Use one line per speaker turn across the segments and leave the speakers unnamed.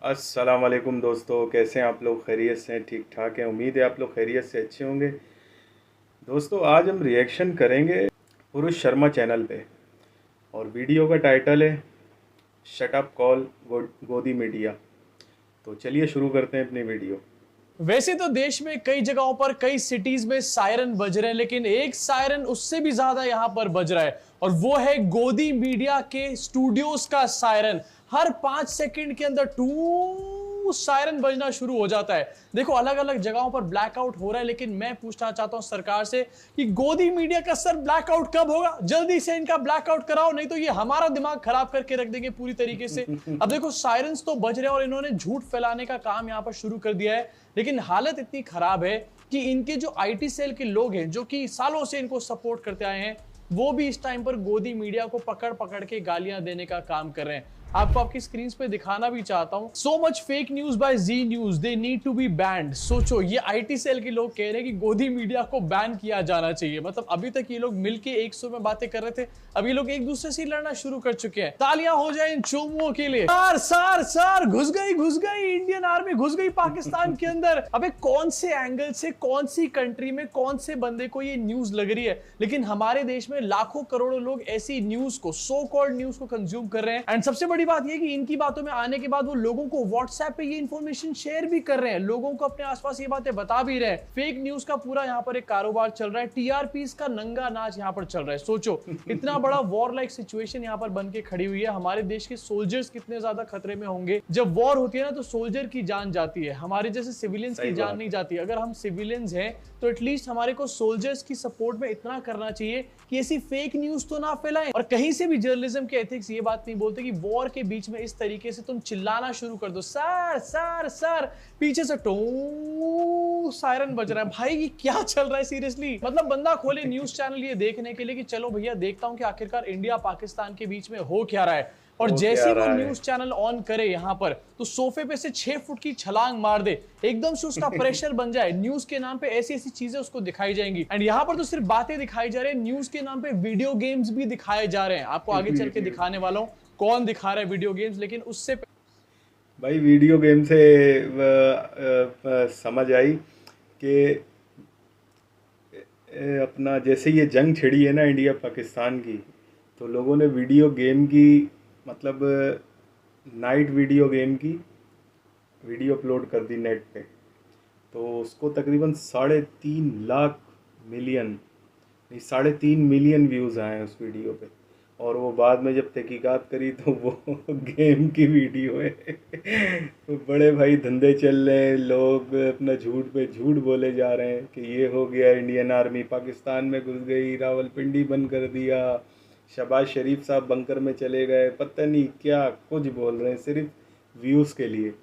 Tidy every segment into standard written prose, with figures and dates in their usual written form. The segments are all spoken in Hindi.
अस्सलाम वालेकुम दोस्तों, कैसे हैं आप लोग? खैरियत से हैं? ठीक ठाक हैं? उम्मीद है आप लोग खैरियत से अच्छे होंगे। दोस्तों, आज हम रिएक्शन करेंगे पुरुष शर्मा चैनल पे और वीडियो का टाइटल है शट अप कॉल गोदी मीडिया। तो चलिए शुरू करते हैं अपनी वीडियो।
वैसे तो देश में कई जगहों पर कई सिटीज में सायरन बज रहे हैं, लेकिन एक सायरन उससे भी ज्यादा यहां पर बज रहा है और वो है गोदी मीडिया के स्टूडियोज का सायरन। हर 5 सेकंड के अंदर टू सायरन बजना शुरू हो जाता है। देखो, अलग अलग जगहों पर ब्लैकआउट हो रहा है, लेकिन मैं पूछना चाहता हूं सरकार से कि गोदी मीडिया का सर ब्लैकआउट कब होगा? जल्दी से इनका ब्लैकआउट कराओ, नहीं तो ये हमारा दिमाग खराब करके रख देंगे पूरी तरीके से। अब देखो, सायरन्स तो बज रहे हैं और इन्होंने झूठ फैलाने का काम यहां पर शुरू कर दिया है, लेकिन हालत इतनी खराब है कि इनके जो आईटी सेल के लोग हैं, जो कि सालों से इनको सपोर्ट करते आए हैं, वो भी इस टाइम पर गोदी मीडिया को पकड़ पकड़ के गालियां देने का काम कर रहे हैं। आपको आपकी स्क्रीन पे दिखाना भी चाहता हूं। So much fake news by Zee news, they need to be banned. सोचो, ये आईटी सेल के लोग कह रहे हैं कि गोदी मीडिया को बैन किया जाना चाहिए। मतलब अभी तक ये लोग मिलके 100 में बातें कर रहे थे, अब ये लोग एक दूसरे से लड़ना शुरू कर चुके हैं। तालियां हो जाए इन चोमुओं के लिए। सर सर सर, घुस गई इंडियन आर्मी, घुस गई पाकिस्तान के अंदर। अबे कौन से एंगल से, कौन सी कंट्री में, कौन से बंदे को ये न्यूज लग रही है? लेकिन हमारे देश में लाखों करोड़ों लोग ऐसी न्यूज को, सो कॉल्ड न्यूज को कंज्यूम कर रहे हैं। एंड सबसे बड़ी बात यह कि इनकी बातों में आने के बाद वो लोगों को व्हाट्सएप पे ये इंफॉर्मेशन शेयर भी कर रहे हैं, लोगों को अपने आसपास ये बातें बता भी रहे हैं। फेक न्यूज का पूरा यहाँ पर एक कारोबार चल रहा है, टीआरपीस का नंगा नाच यहाँ पर चल रहा है। सोचो, इतना बड़ा वॉर लाइक सिचुएशन यहाँ पर बन के खड़ी हुई है। हमारे देश के सोल्जर्स कितने ज्यादा खतरे में होंगे। जब वॉर होती है ना, तो सोल्जर की जान जाती है, हमारे जैसे सिविलियंस की जान नहीं जाती। अगर हम सिविलियंस हैं तो एटलीस्ट हमारे को सोल्जर्स की सपोर्ट में इतना करना चाहिए कि ऐसी फेक न्यूज तो ना फैलाएं। और कहीं से भी जर्नलिज्म के एथिक्स ये बात नहीं बोलते कि वॉर के बीच में इस तरीके से तुम चिल्लाना शुरू कर दो, सर सर सर, पीछे से टो सायरन बज रहा है। भाई ये क्या चल रहा है सीरियसली? मतलब बंदा खोले न्यूज चैनल ये देखने के लिए कि चलो भैया देखता हूं कि आखिरकार इंडिया पाकिस्तान के बीच में हो क्या रहा है, और जैसे वो न्यूज चैनल ऑन करे यहाँ पर, तो सोफे पे से 6 फुट की छलांग मार दे, एकदम से उसका प्रेशर बन जाए। न्यूज के नाम पे ऐसी ऐसी चीजें उसको दिखाई जाएंगी। एंड यहाँ पर तो सिर्फ बातें दिखाई जा रही है, न्यूज के नाम पे वीडियो गेम्स भी दिखाए जा रहे हैं। आपको आगे चल के दिखाने वाला हूँ कौन दिखा रहा है वीडियो गेम्स, लेकिन उससे
भाई वीडियो गेम से समझ आई कि अपना जैसे ये जंग छिड़ी है ना इंडिया पाकिस्तान की, तो लोगों ने वीडियो गेम की, मतलब नाइट वीडियो गेम की वीडियो अपलोड कर दी नेट पे। तो उसको तकरीबन 3.5 मिलियन, नहीं 3.5 मिलियन व्यूज़ आए हैं उस वीडियो पे। और वो बाद में जब तहकीकात करी तो वो गेम की वीडियो है। तो बड़े भाई धंधे चल रहे हैं, लोग अपना झूठ पे झूठ बोले जा रहे हैं कि ये हो गया, इंडियन आर्मी पाकिस्तान में घुस गई, रावलपिंडी बंद कर दिया, शहबाज शरीफ साहब बंकर में चले गए, पता नहीं क्या कुछ बोल रहे हैं सिर्फ व्यूज़ के लिए।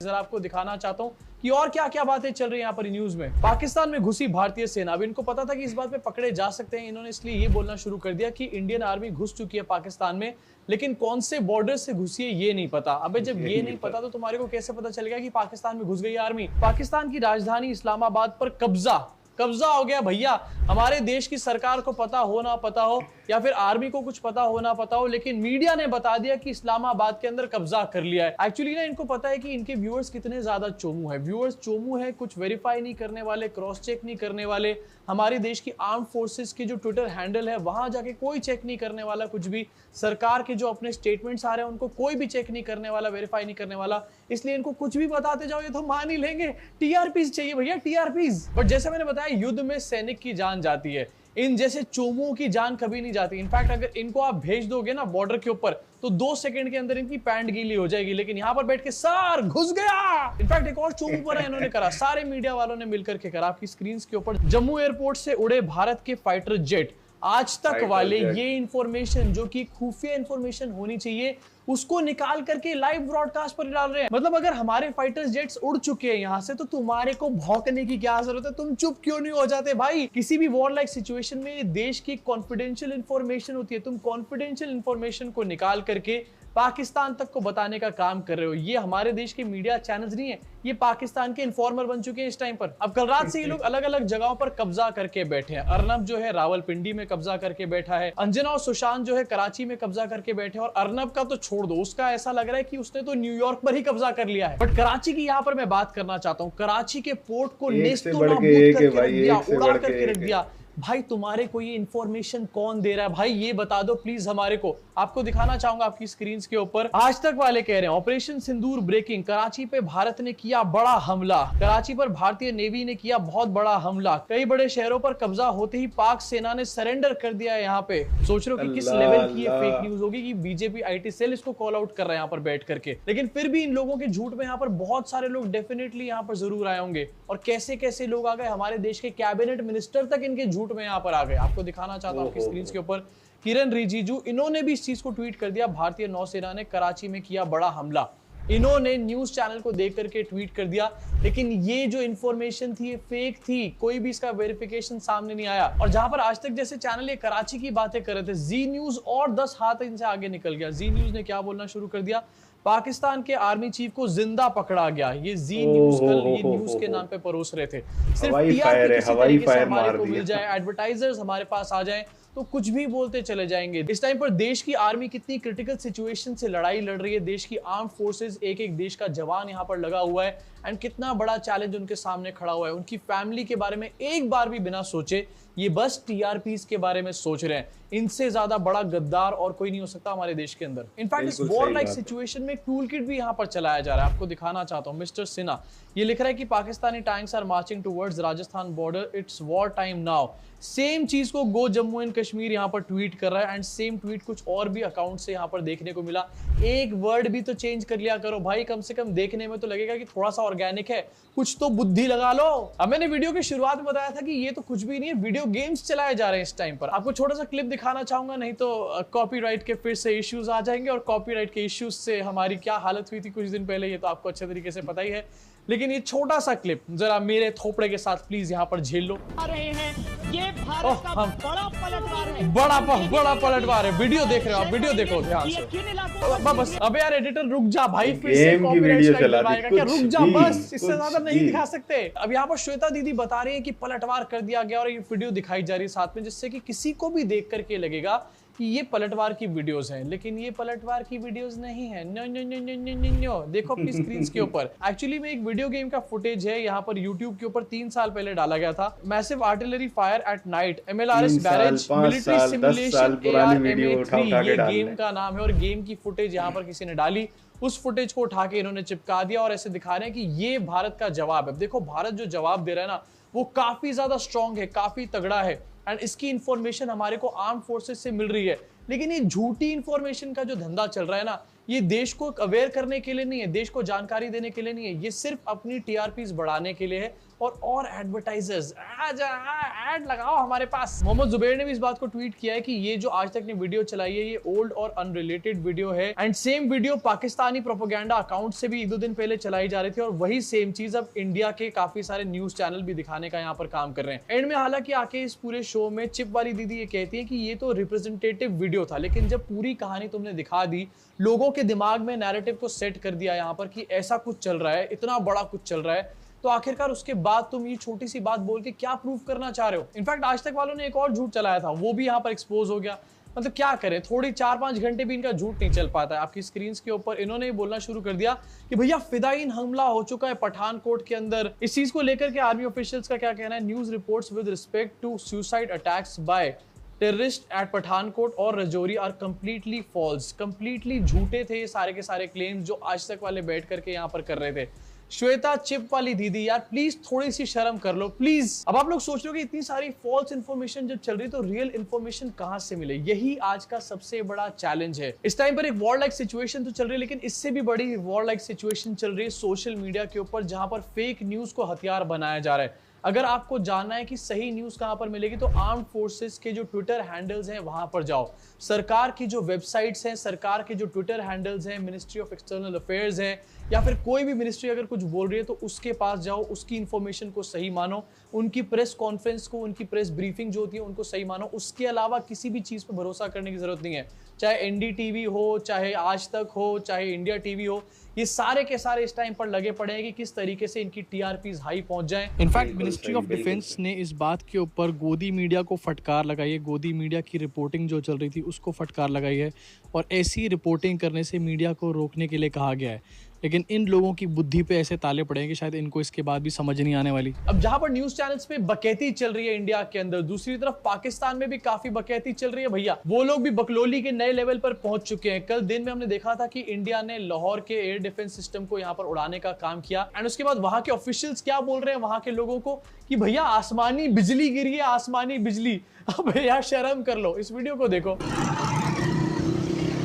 जरा आपको दिखाना चाहता हूं कि और क्या क्या बातें चल रही हैं यहाँ पर न्यूज में। पाकिस्तान में घुसी भारतीय सेना। अब इनको पता था कि इस बात पे पकड़े जा सकते हैं, इन्होंने इसलिए ये बोलना शुरू कर दिया कि इंडियन आर्मी घुस चुकी है पाकिस्तान में, लेकिन कौन से बॉर्डर से घुसी है ये नहीं पता। अबे जब ये नहीं पता तो तुम्हारे को कैसे पता चलेगा कि पाकिस्तान में घुस गई आर्मी? पाकिस्तान की राजधानी इस्लामाबाद पर कब्जा हो गया भैया। हमारे देश की सरकार को पता हो ना पता हो, या फिर आर्मी को कुछ पता हो ना पता हो, लेकिन मीडिया ने बता दिया कि इस्लामाबाद के अंदर कब्जा कर लिया है। एक्चुअली ना इनको पता है कि इनके व्यूअर्स कितने ज्यादा चोमू है। व्यूअर्स चोमू है, कुछ वेरीफाई नहीं करने वाले, क्रॉस चेक नहीं करने वाले। हमारे देश की आर्म फोर्सेस की जो ट्विटर हैंडल है वहां जाके कोई चेक नहीं करने वाला कुछ भी। सरकार के जो अपने स्टेटमेंट्स आ रहे हैं उनको कोई भी चेक नहीं करने वाला, वेरीफाई नहीं करने वाला। इसलिए इनको कुछ भी बताते जाओ ये तो मान ही लेंगे। टीआरपीज चाहिए भैया, टीआरपीज। बट जैसे मैंने बताया, युद्ध में सैनिक की जान जाती है, इन जैसे चोमुओं की जान कभी नहीं जाती। इनफैक्ट अगर इनको आप भेज दोगे ना बॉर्डर के ऊपर, तो 2 सेकंड के अंदर इनकी पैंट गीली हो जाएगी। लेकिन यहाँ पर बैठ के सर घुस गया। इनफैक्ट एक और चोमू पर इन्होंने करा, सारे मीडिया वालों ने मिलकर के करा। आपकी स्क्रीन के ऊपर जम्मू एयरपोर्ट से उड़े भारत के फाइटर जेट। आज तक वाले ये इंफॉर्मेशन जो कि खुफिया इंफॉर्मेशन होनी चाहिए, उसको निकाल करके लाइव ब्रॉडकास्ट पर डाल रहे हैं। मतलब अगर हमारे फाइटर जेट्स उड़ चुके हैं यहां से, तो तुम्हारे को भौंकने की क्या जरूरत है? तुम चुप क्यों नहीं हो जाते भाई? किसी भी वॉर लाइक सिचुएशन में देश की कॉन्फिडेंशियल इंफॉर्मेशन होती है, तुम कॉन्फिडेंशियल इंफॉर्मेशन को निकाल करके पाकिस्तान तक को बताने का काम कर रहे हो। ये हमारे देश के मीडिया चैनल्स नहीं है, ये पाकिस्तान के इन्फॉर्मर बन चुके हैं इस टाइम पर। अब कल रात से ये लोग अलग अलग जगहों पर कब्जा करके बैठे हैं। अर्नब जो है रावलपिंडी में कब्जा करके बैठा है, अंजना और सुशांत जो है कराची में कब्जा करके बैठे हैं। और अर्नब का तो छोड़ दो, उसका ऐसा लग रहा है कि उसने तो न्यूयॉर्क पर ही कब्जा कर लिया है। बट कराची की यहाँ पर मैं बात करना चाहता हूँ। कराची के पोर्ट को नेस्तनाबूद करके रख दिया, उड़ा करके रख दिया। भाई तुम्हारे को ये इंफॉर्मेशन कौन दे रहा है भाई, ये बता दो प्लीज हमारे को। आपको दिखाना चाहूंगा आपकी स्क्रीन के ऊपर। आज तक वाले कह रहे हैं ऑपरेशन सिंदूर ब्रेकिंग, कराची पे भारत ने किया बड़ा हमला। कराची पर भारतीय नेवी ने किया बहुत बड़ा हमला। कई बड़े शहरों पर कब्जा होते ही पाक सेना ने सरेंडर कर दिया है। यहाँ पे सोच रहे हो कि किस लेवल की ये फेक न्यूज होगी कि बीजेपी आईटी सेल इसको कॉल आउट कर रहा है यहाँ पर बैठ करके। लेकिन फिर भी इन लोगों के झूठ में यहाँ पर बहुत सारे लोग डेफिनेटली यहाँ पर जरूर आए होंगे। और कैसे कैसे लोग आ गए, हमारे देश के कैबिनेट मिनिस्टर तक इनके झूठ में यहाँ पर आ गए। आपको दिखाना चाहता हूँ आपकी स्क्रीन के ऊपर। किरण रिजिजू, इन्होंने भी इस चीज को ट्वीट कर दिया, भारतीय नौसेना ने कराची में किया बड़ा हमला। इन्होंने न्यूज चैनल को देख करके ट्वीट कर दिया। लेकिन ये जो इंफॉर्मेशन थी ये फेक थी, कोई भी इसका वेरिफिकेशन सामने नहीं आया। और जहां पर आज तक जैसे चैनल ये कराची की बातें कर रहे थे, जी न्यूज और 10 हाथ इनसे आगे निकल गया। जी न्यूज ने क्या बोलना शुरू कर दिया, पाकिस्तान के आर्मी चीफ को जिंदा पकड़ा गया। ये जी न्यूज कल ये न्यूज के नाम पे परोस रहे थे। सिर्फ टीआरपी किसी तरीके से हमारे को मिल जाए, एडवर्टाइजर्स हमारे पास आ जाएं तो कुछ भी बोलते चले जाएंगे। इस टाइम पर देश की आर्मी कितनी क्रिटिकल सिचुएशन से लड़ाई लड़ रही है। देश की आर्म फोर्सेस, एक एक देश का जवान यहाँ पर लगा हुआ है। एंड कितना बड़ा चैलेंज उनके सामने खड़ा हुआ है। उनकी फैमिली के बारे में एक बार भी बिना सोचे ये बस टीआरपीस के बारे में सोच रहे हैं। इनसे ज्यादा बड़ा गद्दार और कोई नहीं हो सकता हमारे देश के अंदर। इनफैक्ट इस वॉर लाइक सिचुएशन में टूल किट भी यहाँ पर चलाया जा रहा है। आपको दिखाना चाहता हूँ। मिस्टर सिन्हा ये लिख रहा है कि Pakistani tanks are marching towards Rajasthan border, it's war time now. Same चीज को गो जम्मू एंड कश्मीर यहाँ पर ट्वीट कर रहा है। एंड सेम ट्वीट कुछ और भी अकाउंट से यहाँ पर देखने को मिला। एक वर्ड भी तो चेंज कर लिया करो भाई, कम से कम देखने में तो लगेगा कि थोड़ा सा ऑर्गेनिक है, कुछ तो बुद्धि लगा लो। अब मैंने वीडियो की शुरुआत में बताया था कि ये तो कुछ भी नहीं है, वीडियो गेम्स चलाए जा रहे हैं इस टाइम पर। आपको छोटा सा क्लिप दिखाना चाहूंगा, नहीं तो कॉपीराइट के फिर से इश्यूज आ जाएंगे। और कॉपीराइट के इश्यूज से हमारी क्या हालत हुई थी कुछ दिन पहले, ये तो आपको अच्छे तरीके से पता ही है। लेकिन ये छोटा सा क्लिप जरा मेरे थोपड़े के साथ प्लीज यहाँ पर झेल लो।
आ रहे हैं, ये भारत का बड़ा पलटवार है।
बड़ा पलटवार है। वीडियो देख रहे हो आप, वीडियो देखो ध्यान से। बस अबे यार एडिटर रुक जा भाई, फिर से कॉपीराइट स्ट्राइक लगाएगा क्या? रुक जा बस, इससे ज्यादा नहीं दिखा सकते। अब यहाँ पर श्वेता दीदी बता रही है कि पलटवार कर दिया गया और ये वीडियो दिखाई जा रही है साथ में, जिससे कि किसी को भी देख करके लगेगा कि ये पलटवार की वीडियोस हैं। लेकिन ये पलटवार की वीडियोस नहीं है। No no no no no no no. देखो अपनी स्क्रीन के ऊपर। एक्चुअली में एक वीडियो गेम का फुटेज है यहाँ पर यूट्यूब के ऊपर 3 साल पहले डाला गया था। Massive artillery fire at night, MLRS barrage, military simulation ARMA3 ये गेम का नाम है। और गेम की फुटेज यहाँ पर किसी ने डाली, उस फुटेज को उठा के इन्होंने चिपका दिया और ऐसे दिखा रहे हैं कि ये भारत का जवाब है। देखो भारत जो जवाब दे रहा है ना, वो काफी ज्यादा स्ट्रॉन्ग है, काफी तगड़ा है। एंड इसकी इंफॉर्मेशन हमारे को आर्म फोर्सेस से मिल रही है। लेकिन ये झूठी इंफॉर्मेशन का जो धंधा चल रहा है ना, ये देश को अवेयर करने के लिए नहीं है, देश को जानकारी देने के लिए नहीं है, ये सिर्फ अपनी टीआरपीस बढ़ाने के लिए है। और एडवर्टाइजर्स ऐड लगाओ हमारे पास। मोहम्मद जुबैर ने भी इस बात को ट्वीट किया है कि ये जो आज तक ने वीडियो चलाई है ये ओल्ड और अनरिलेटेड वीडियो है। And same video Pakistani propaganda account से भी 1-2 दिन पहले चलाई जा रही थी। और वही सेम चीज अब इंडिया के काफी सारे न्यूज चैनल भी दिखाने का यहाँ पर काम कर रहे हैं। एंड में हालांकि आके इस पूरे शो में चिप वाली दीदी ये कहती है कि ये तो रिप्रेजेंटेटिव वीडियो था, लेकिन जब पूरी कहानी तुमने दिखा दी, लोगों के दिमाग में नैरेटिव को सेट कर दिया यहाँ पर कि ऐसा कुछ चल रहा है, इतना बड़ा कुछ चल रहा है, तो आखिरकार उसके बाद तुम ये छोटी सी बात बोल के क्या प्रूव करना चाह रहे हो? इनफैक्ट आज तक वालों ने एक और झूठ चलाया था, वो भी यहाँ पर एक्सपोज हो गया। मतलब क्या करें, थोड़ी 4-5 घंटे भी इनका झूठ नहीं चल पाता है। आपकी स्क्रीन के ऊपर इन्होंने बोलना शुरू कर दिया कि भैया फिदायीन हमला हो चुका है पठानकोट के अंदर। इस चीज को लेकर के आर्मी ऑफिशियल्स का क्या कहना है? News reports with respect to suicide attacks by terrorist at Pathankot और Rajouri are completely false. Completely झूठे थे ये सारे के सारे क्लेम्स जो आज तक वाले बैठ करके यहाँ पर कर रहे थे। श्वेता चिप वाली दीदी यार प्लीज थोड़ी सी शर्म कर लो प्लीज। अब आप लोग सोच रहे हो कि इतनी सारी फॉल्स इन्फॉर्मेशन जब चल रही तो रियल इन्फॉर्मेशन कहां से मिले? यही आज का सबसे बड़ा चैलेंज है। इस टाइम पर एक वॉर लाइक सिचुएशन तो चल रही है, लेकिन इससे भी बड़ी वॉर लाइक सिचुएशन चल रही है सोशल मीडिया के ऊपर, जहां पर फेक न्यूज को हथियार बनाया जा रहा है। अगर आपको जानना है कि सही न्यूज कहां पर मिलेगी तो आर्म्ड फोर्सेस के जो ट्विटर हैंडल्स हैं वहां पर जाओ। सरकार की जो वेबसाइट्स हैं, सरकार के जो ट्विटर हैंडल्स हैं, मिनिस्ट्री ऑफ एक्सटर्नल अफेयर्स है या फिर कोई भी मिनिस्ट्री अगर कुछ बोल रही है तो उसके पास जाओ, उसकी इंफॉर्मेशन को सही मानो, उनकी प्रेस कॉन्फ्रेंस को, उनकी प्रेस ब्रीफिंग जो होती है उनको सही मानो। उसके अलावा किसी भी चीज पर भरोसा करने की जरूरत नहीं है, चाहे एनडीटीवी हो, चाहे आज तक हो, चाहे इंडिया टीवी हो, ये सारे के सारे इस टाइम पर लगे पड़े हैं कि किस तरीके से इनकी टीआरपीज हाई पहुंच जाएं। इनफैक्ट मिनिस्ट्री ऑफ डिफेंस ने इस बात के ऊपर गोदी मीडिया को फटकार लगाई है, गोदी मीडिया की रिपोर्टिंग जो चल रही थी उसको फटकार लगाई है और ऐसी रिपोर्टिंग करने से मीडिया को रोकने के लिए कहा गया है। लेकिन इन लोगों की बुद्धि पे ऐसे ताले पड़े हैं कि शायद इनको इसके बाद भी समझ नहीं आने वाली। अब जहां पर न्यूज चैनल्स पे बकैती चल रही है इंडिया के अंदर, दूसरी तरफ पाकिस्तान में भी काफी बकैती चल रही है भैया। वो लोग भी बकलोली के नए लेवल पर पहुंच चुके हैं। कल दिन में हमने देखा था कि इंडिया ने लाहौर के एयर डिफेंस सिस्टम को यहां पर उड़ाने का काम किया एंड उसके बाद वहां के ऑफिशियल्स क्या बोल रहे हैं वहां के लोगों को कि भैया आसमानी बिजली गिरी है, आसमानी बिजली। अब भैया शर्म कर लो, इस वीडियो को देखो।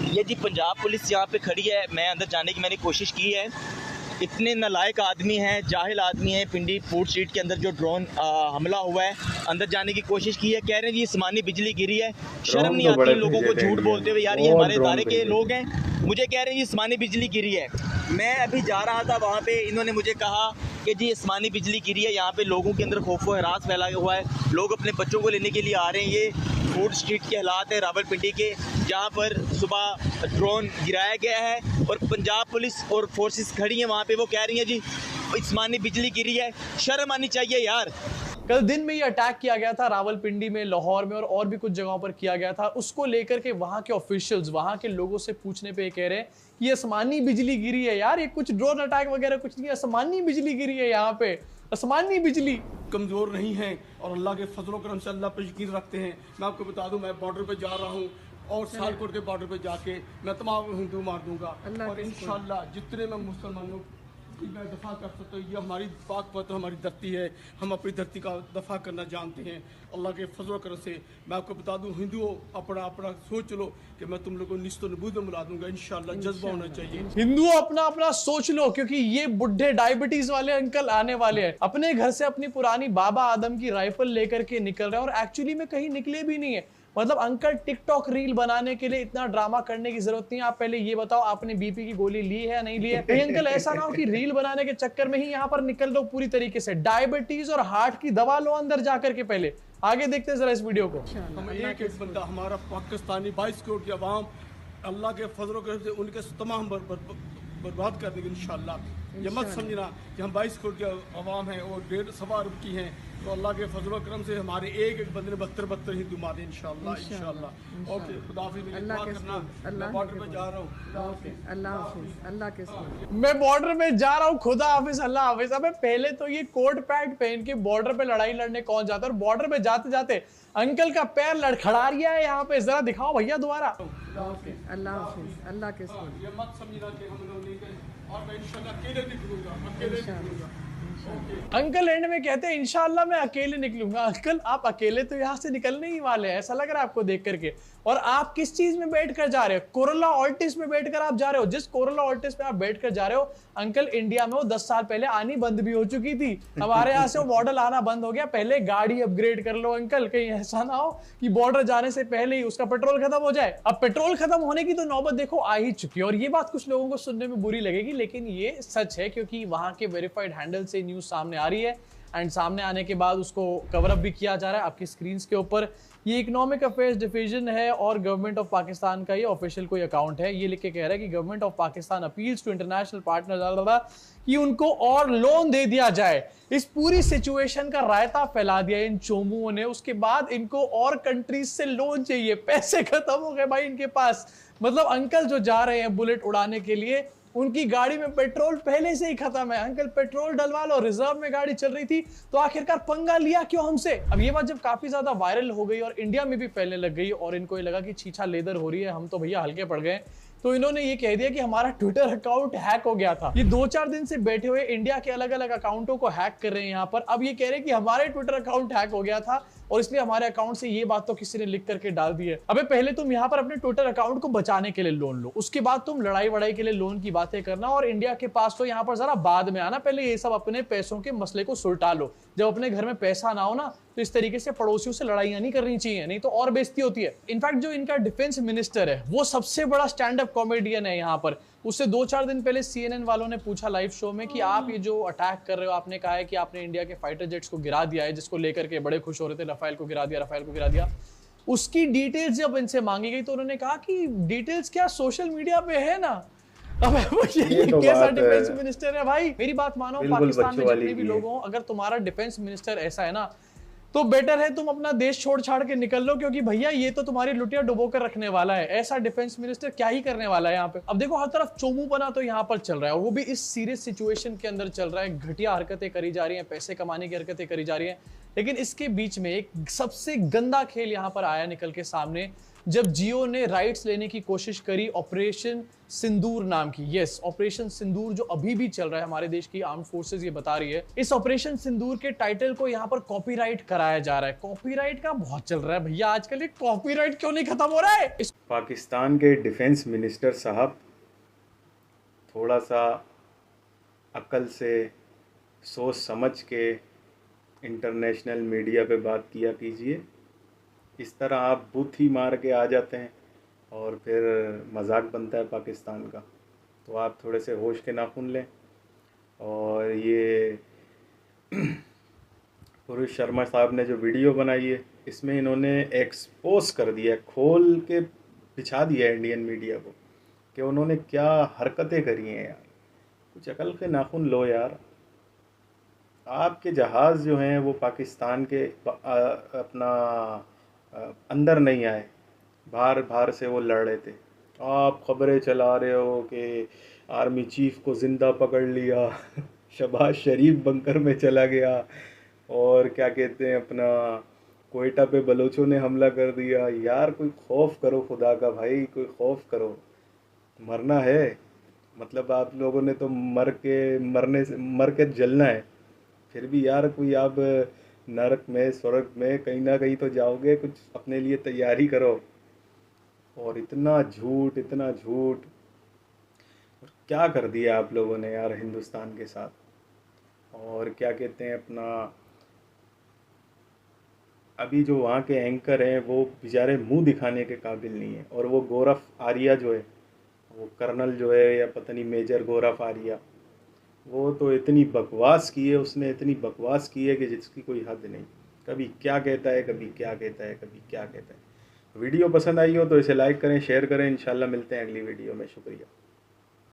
ये जी पंजाब पुलिस यहाँ पे खड़ी है, मैं अंदर जाने की मैंने कोशिश की है। इतने नालायक आदमी हैं, जाहिल आदमी हैं। पिंडी फूड स्ट्रीट के अंदर जो ड्रोन हमला हुआ है, अंदर जाने की कोशिश की है, कह रहे हैं जी आसमानी बिजली गिरी है। शर्म नहीं आती लोगों को झूठ बोलते हुए, यार ये हमारे इदारे के लोग हैं, मुझे कह रहे हैं जी आसमानी बिजली गिरी है। मैं अभी जा रहा था वहाँ पे, इन्होंने मुझे कहा कि जी आसमानी बिजली गिरी है। यहाँ पे लोगों के अंदर खौफ व हरास फैला हुआ है, लोग अपने बच्चों को लेने के लिए आ रहे हैं। ये फूड स्ट्रीट के हालात है रावलपिंडी के, जहाँ पर सुबह ड्रोन गिराया गया है और पंजाब पुलिस और फोर्सेस खड़ी हैं वहाँ पे, वो कह रही हैं जी आसमानी बिजली गिरी है। शर्म आनी चाहिए यार।
कल दिन में ये अटैक किया गया था रावलपिंडी में, लाहौर में और भी कुछ जगहों पर किया गया था। उसको लेकर के वहां के ऑफिशियल्स, वहां के लोगों से पूछने पे ये कह रहे हैं ये आसमानी बिजली गिरी है। यार ये कुछ ड्रोन अटैक वगैरह कुछ नहीं, आसमानी बिजली गिरी है यहाँ पे, आसमानी बिजली।
कमज़ोर नहीं हैं और अल्लाह के फजल करम से अल्लाह पर यकीन रखते हैं। मैं आपको बता दूं, मैं बॉर्डर पे जा रहा हूं और सियालकोट के बॉर्डर पे जाके मैं तमाम हिंदू मार दूंगा और इंशाल्लाह जितने मैं मुसलमानों की मैं दफ़ा कर सकता हूँ। ये हमारी पाक पवित्र हमारी धरती है, हम अपनी धरती का दफ़ा करना जानते हैं। अल्लाह के फजल करम से मैं आपको बता दूं, हिंदुओं अपना अपना सोच लो कि मैं तुम लोगों को निस्तो नबूद में मिला दूंगा। इंशाल्लाह जज्बा होना चाहिए।
हिंदुओं अपना अपना सोच लो, क्योंकि ये बुढ़े डायबिटीज वाले अंकल आने वाले हैं। अपने घर से अपनी पुरानी बाबा आदम की राइफल लेकर के निकल रहे हैं और एक्चुअली में कहीं निकले भी नहीं है। मतलब अंकल टिकटॉक रील बनाने के लिए इतना ड्रामा करने की जरूरत नहीं है। आप पहले ये बताओ आपने बीपी की गोली ली है या नहीं ली है? कहीं अंकल ऐसा ना हो कि रील बनाने के चक्कर में ही यहाँ पर निकल दो पूरी तरीके से। डायबिटीज और हार्ट की दवा लो अंदर जाकर के। पहले आगे देखते हैं जरा इस वीडियो को।
हम एक एक बंदा, हमारा पाकिस्तानी 22 करोड़ की आवाम अल्लाह के फजल करम से उनके तमाम बर्बाद कर देंगे इंशाल्लाह। ये मत समझना कि हम 22 करोड़ की आवाम हैं और 1.5 अरब की हैं, तो अल्लाह के फजल करम से हमारे एक एक बंदे ने 72 हिंदू मारे इंशाल्लाह इंशाल्लाह। ओके खुदा हाफिज़, मेरी दुआ करना, मैं बॉर्डर पे जा रहा हूँ।
अल्लाह हाफिज़, अल्लाह के साथ।
मैं बॉर्डर में जा रहा हूँ, खुदा हाफिज अल्लाह हाफिज। अबे पहले तो ये कोट पैंट पहन के बॉर्डर पे लड़ाई लड़ने कौन जाता है? और बॉर्डर पे जाते जाते अंकल का पैर लड़खड़ा रिया है यहाँ पे, जरा दिखाओ भैया दोबारा।
अल्लाह हाफिज़, अल्लाह के साथ।
ये मत समझना कि हम लोग नहीं गए और मैं इंशाल्लाह अकेले निकलूंगा, अकेले निकलूंगा।
अंकल एंड में कहते हैं इंशाल्लाह मैं अकेले निकलूंगा। अंकल आप अकेले तो यहाँ से निकलने ही वाले हैं, ऐसा लग रहा है आपको देख करके। और आप किस चीज में बैठ कर जा रहे हो? कोरोला ऑल्टिस में बैठकर आप जा रहे हो। जिस कोरोला ऑल्टिस में आप बैठ कर जा रहे हो अंकल, इंडिया में वो 10 साल पहले आनी बंद भी हो चुकी थी। हमारे यहाँ से वो मॉडल आना बंद हो गया। पहले गाड़ी अपग्रेड कर लो अंकल, कहीं ऐसा ना हो कि बॉर्डर जाने से पहले ही उसका पेट्रोल खत्म हो जाए। अब पेट्रोल खत्म होने की तो नौबत देखो आ ही चुकी है। और ये बात कुछ लोगों को सुनने में बुरी लगेगी, लेकिन ये सच है, क्योंकि वहां के वेरीफाइड हैंडल से न्यूज सामने आ रही है एंड सामने आने के बाद उसको कवर अप भी किया जा रहा है आपकी स्क्रीन के ऊपर। ये इकोनॉमिक अफेयर्स डिवीजन है और गवर्नमेंट ऑफ पाकिस्तान का ये ऑफिशियल कोई अकाउंट है। ये लिख के कह रहा है कि government of Pakistan appeals to international partners कि उनको और लोन दे दिया जाए। इस पूरी सिचुएशन का रायता फैला दिया इन चोमुओं ने। उसके बाद इनको और कंट्रीज से लोन चाहिए, पैसे खत्म हो गए भाई इनके पास। मतलब अंकल जो जा रहे हैं बुलेट उड़ाने के लिए, उनकी गाड़ी में पेट्रोल पहले से ही खत्म है। अंकल पेट्रोल डलवा लो, रिजर्व में गाड़ी चल रही थी, तो आखिरकार पंगा लिया क्यों हमसे? अब ये बात जब काफी ज्यादा वायरल हो गई और इंडिया में भी फैलने लग गई और इनको ये लगा कि छीछा लेदर हो रही है, हम तो भैया हल्के पड़ गए, तो इन्होंने ये कह दिया कि हमारा ट्विटर अकाउंट हैक हो गया था। ये 2-4 दिन से बैठे हुए इंडिया के अलग अलग अकाउंटों को हैक कर रहे हैं यहाँ पर। अब ये कह रहे हैं कि हमारे ट्विटर अकाउंट हैक हो गया था, और इसलिए हमारे अकाउंट से ये बात तो किसी ने लिख करके डाल दी है। अबे पहले तुम यहाँ पर अपने ट्विटर अकाउंट को बचाने के लिए लोन लो, उसके बाद तुम लड़ाई वड़ाई के लिए लोन की बातें करना, और इंडिया के पास तो यहाँ पर जरा बाद में आना, पहले ये सब अपने पैसों के मसले को सुलटा लो। जब अपने घर में पैसा ना हो ना तो इस तरीके से पड़ोसियों से लड़ाइयां नहीं करनी चाहिए, नहीं तो और बेइज्जती होती है। इनफैक्ट जो इनका डिफेंस मिनिस्टर है वो सबसे बड़ा स्टैंड अप कॉमेडियन है यहाँ पर। उससे 2-4 दिन पहले CNN वालों ने पूछा लाइव शो में कि आप ये जो अटैक कर रहे हो, आपने कहा है कि आपने इंडिया के फाइटर जेट्स को गिरा दिया है, जिसको लेकर के बड़े खुश हो रहे थे, रफाल को गिरा दिया, रफाल को गिरा दिया। उसकी डिटेल्स जब इनसे मांगी गई तो उन्होंने कहा कि डिटेल्स क्या सोशल मीडिया पे है ना। अब ये
तो
कैसा
बात
डिफेंस मिनिस्टर है भाई? मेरी बात मानो,
बिल्कुल
पाकिस्तान में
बच्चों वाली
जितने भी
की
लोग हों, अगर तुम्हारा डिफेंस मिनिस्टर ऐसा है ना तो बेटर है तुम अपना देश छोड़ छाड़ के निकल लो, क्योंकि भैया ये तो तुम्हारी लुटिया डुबो कर रखने वाला है। ऐसा डिफेंस मिनिस्टर क्या ही करने वाला है यहाँ पे। अब देखो हर तरफ चोमूपना तो यहाँ पर चल रहा है, और वो भी इस सीरियस सिचुएशन के अंदर चल रहा है। घटिया हरकतें करी जा रही हैं, पैसे कमाने की हरकतें करी जा रही हैं, लेकिन इसके बीच में एक सबसे गंदा खेल यहाँ पर आया निकल के सामने, जब जियो ने राइट्स लेने की कोशिश करी ऑपरेशन सिंदूर नाम की। यस, ऑपरेशन सिंदूर जो अभी भी चल रहा है, हमारे देश की आर्म्ड फोर्सेस ये बता रही है, इस ऑपरेशन सिंदूर के टाइटल को यहाँ पर कॉपीराइट कराया जा रहा है। कॉपीराइट का बहुत चल रहा है भैया आजकल, ये कॉपीराइट क्यों नहीं खत्म हो रहा है?
पाकिस्तान के डिफेंस मिनिस्टर साहब थोड़ा सा अक्ल से सोच समझ के इंटरनेशनल मीडिया पे बात किया कीजिए। इस तरह आप बुत ही मार के आ जाते हैं और फिर मजाक बनता है पाकिस्तान का। तो आप थोड़े से होश के नाखून लें। और ये पुरुष शर्मा साहब ने जो वीडियो बनाई है, इसमें इन्होंने एक्सपोज कर दिया, खोल के बिछा दिया इंडियन मीडिया को कि उन्होंने क्या हरकतें करी हैं। यार कुछ अकल के नाखून लो यार। आपके जहाज़ जो हैं वो पाकिस्तान के अपना अंदर नहीं आए, बाहर से वो लड़ रहे थे। आप खबरें चला रहे हो कि आर्मी चीफ को ज़िंदा पकड़ लिया, शहबाज शरीफ बंकर में चला गया, और क्या कहते हैं अपना कोयटा पे बलोचों ने हमला कर दिया। यार कोई खौफ करो खुदा का भाई, कोई खौफ करो। मरना है, मतलब आप लोगों ने तो मर के जलना है। फिर भी यार कोई आप नरक में स्वर्ग में कहीं ना कहीं तो जाओगे, कुछ अपने लिए तैयारी करो। और इतना झूठ और क्या कर दिया आप लोगों ने यार हिंदुस्तान के साथ। और क्या कहते हैं अपना, अभी जो वहाँ के एंकर हैं वो बेचारे मुंह दिखाने के काबिल नहीं है। और वो गौरव आर्या जो है, वो कर्नल जो है, या पता नहीं मेजर गौरव आर्या, वो तो इतनी बकवास की है, उसने इतनी बकवास की है कि जिसकी कोई हद नहीं। कभी क्या कहता है, कभी क्या कहता है, कभी क्या कहता है। वीडियो पसंद आई हो तो इसे लाइक करें, शेयर करें। इंशाल्लाह मिलते हैं अगली वीडियो में। शुक्रिया।